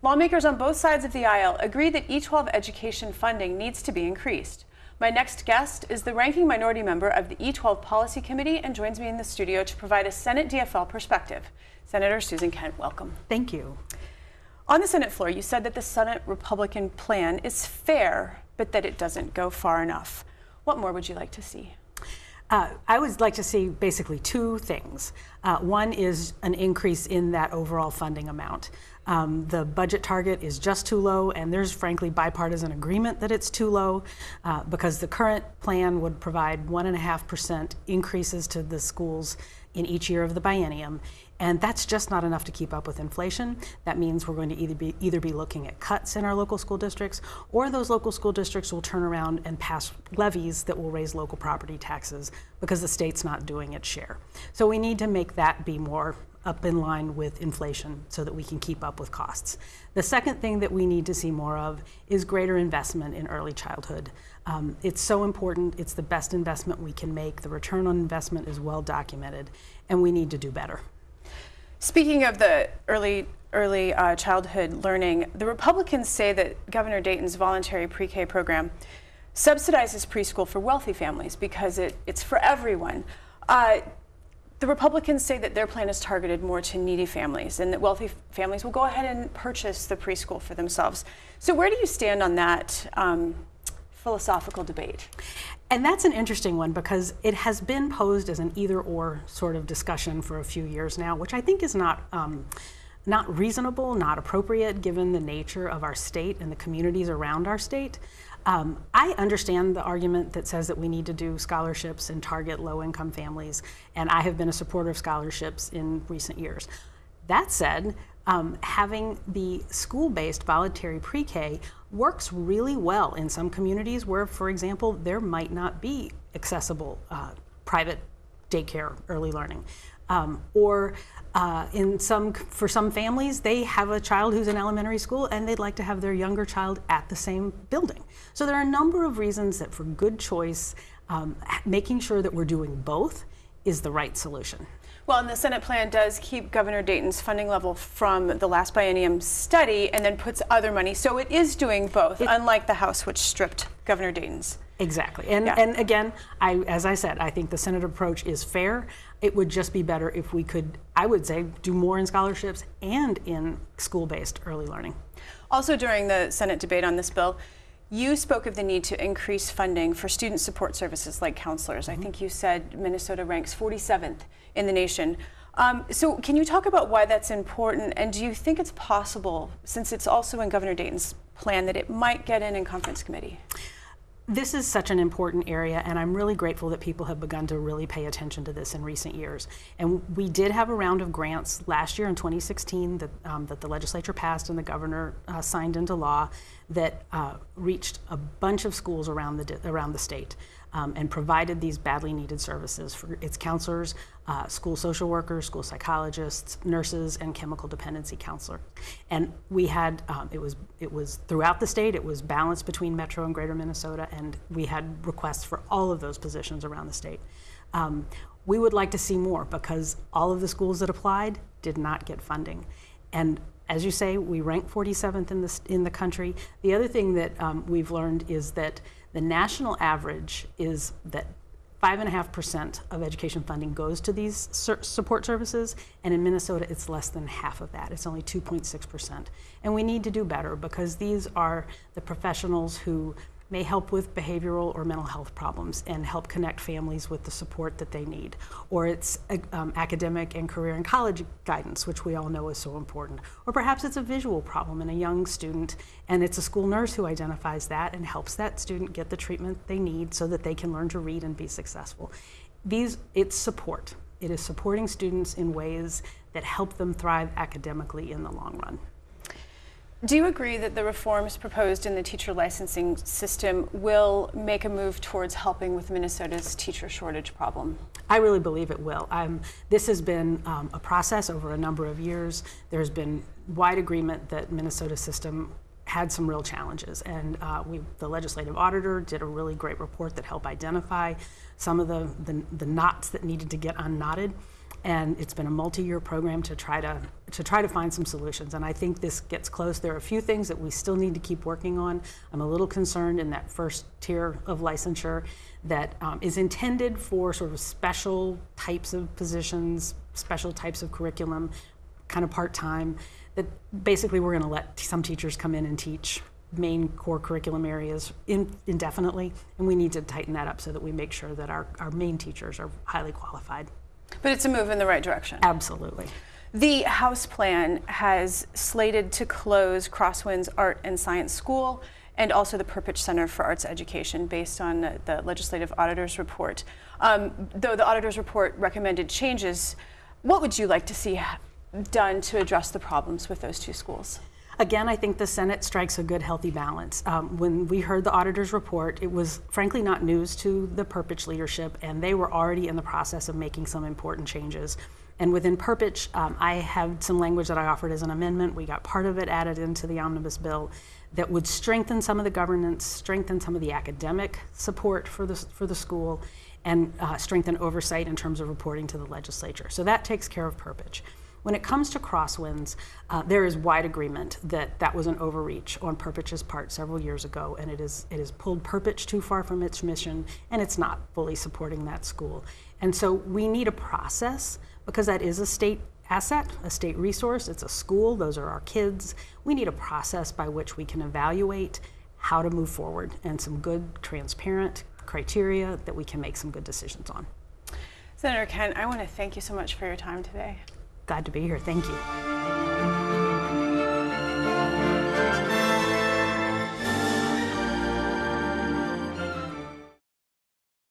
Lawmakers on both sides of the aisle agree that E-12 education funding needs to be increased. My next guest is the ranking minority member of the E-12 Policy Committee and joins me in the studio to provide a Senate DFL perspective. Senator Susan Kent, welcome. Thank you. On the Senate floor, you said that the Senate Republican plan is fair, but that it doesn't go far enough. What more would you like to see? I would like to see basically two things. One is an increase in that overall funding amount. The budget target is just too low, and there's frankly bipartisan agreement that it's too low because the current plan would provide 1.5% increases to the schools in each year of the biennium, and that's just not enough to keep up with inflation. That means we're going to either be looking at cuts in our local school districts, or those local school districts will turn around and pass levies that will raise local property taxes because the state's not doing its share. So we need to make that be more up in line with inflation so that we can keep up with costs. The second thing that we need to see more of is greater investment in early childhood. It's so important. It's the best investment we can make. The return on investment is well documented, and we need to do better. Speaking of the early childhood learning, the Republicans say that Governor Dayton's voluntary pre-K program subsidizes preschool for wealthy families because it's for everyone. The Republicans say that their plan is targeted more to needy families and that wealthy families will go ahead and purchase the preschool for themselves. So where do you stand on that philosophical debate? And that's an interesting one because it has been posed as an either-or sort of discussion for a few years now, which I think is not reasonable, not appropriate given the nature of our state and the communities around our state. I understand the argument that says that we need to do scholarships and target low-income families, and I have been a supporter of scholarships in recent years. That said, having the school-based voluntary pre-K works really well in some communities where, for example, there might not be accessible private daycare early learning. For some families, they have a child who's in elementary school and they'd like to have their younger child at the same building. So there are a number of reasons that for good choice, making sure that we're doing both is the right solution. Well, and the Senate plan does keep Governor Dayton's funding level from the last biennium study and then puts other money. So it is doing both, unlike the House, which stripped Governor Dayton's. Exactly. And again, as I said, I think the Senate approach is fair. It would just be better if we could, I would say, do more in scholarships and in school-based early learning. Also during the Senate debate on this bill, you spoke of the need to increase funding for student support services like counselors. I think you said Minnesota ranks 47th in the nation. So can you talk about why that's important, and do you think it's possible, since it's also in Governor Dayton's plan, that it might get in conference committee? This is such an important area, and I'm really grateful that people have begun to really pay attention to this in recent years. And we did have a round of grants last year in 2016 that the legislature passed and the governor signed into law that reached a bunch of schools around the state and provided these badly needed services for its counselors, school social workers, school psychologists, nurses, and chemical dependency counselor. And we had, it was throughout the state, it was balanced between Metro and Greater Minnesota, and we had requests for all of those positions around the state. We would like to see more because all of the schools that applied did not get funding. And as you say, we rank 47th in the country. The other thing that we've learned is that the national average is that 5.5% of education funding goes to these support services, and in Minnesota it's less than half of that. It's only 2.6%. And we need to do better because these are the professionals who may help with behavioral or mental health problems and help connect families with the support that they need. Or it's academic and career and college guidance, which we all know is so important. Or perhaps it's a visual problem in a young student, and it's a school nurse who identifies that and helps that student get the treatment they need so that they can learn to read and be successful. It's support. It is supporting students in ways that help them thrive academically in the long run. Do you agree that the reforms proposed in the teacher licensing system will make a move towards helping with Minnesota's teacher shortage problem? I really believe it will. This has been a process over a number of years. There's been wide agreement that Minnesota's system had some real challenges, and the legislative auditor did a really great report that helped identify some of the knots that needed to get unknotted. and it's been a multi-year program to try to find some solutions. And I think this gets close. There are a few things that we still need to keep working on. I'm a little concerned in that first tier of licensure that is intended for sort of special types of positions, special types of curriculum, kind of part-time, that basically we're going to let some teachers come in and teach main core curriculum areas indefinitely, and we need to tighten that up so that we make sure that our main teachers are highly qualified. But it's a move in the right direction. Absolutely. The House plan has slated to close Crosswinds Art and Science School and also the Perpich Center for Arts Education based on the Legislative Auditor's Report. Though the Auditor's Report recommended changes, what would you like to see done to address the problems with those two schools? Again, I think the Senate strikes a good, healthy balance. When we heard the auditor's report, it was frankly not news to the Perpich leadership, and they were already in the process of making some important changes. And within Perpich, I have some language that I offered as an amendment. We got part of it added into the omnibus bill that would strengthen some of the governance, strengthen some of the academic support for the school, and strengthen oversight in terms of reporting to the legislature. So that takes care of Perpich. When it comes to Crosswinds, there is wide agreement that that was an overreach on Perpich's part several years ago, and it has pulled Perpich too far from its mission, and it's not fully supporting that school. And so we need a process, because that is a state asset, a state resource. It's a school. Those are our kids. We need a process by which we can evaluate how to move forward and some good, transparent criteria that we can make some good decisions on. Senator Kent, I want to thank you so much for your time today. Glad to be here. Thank you.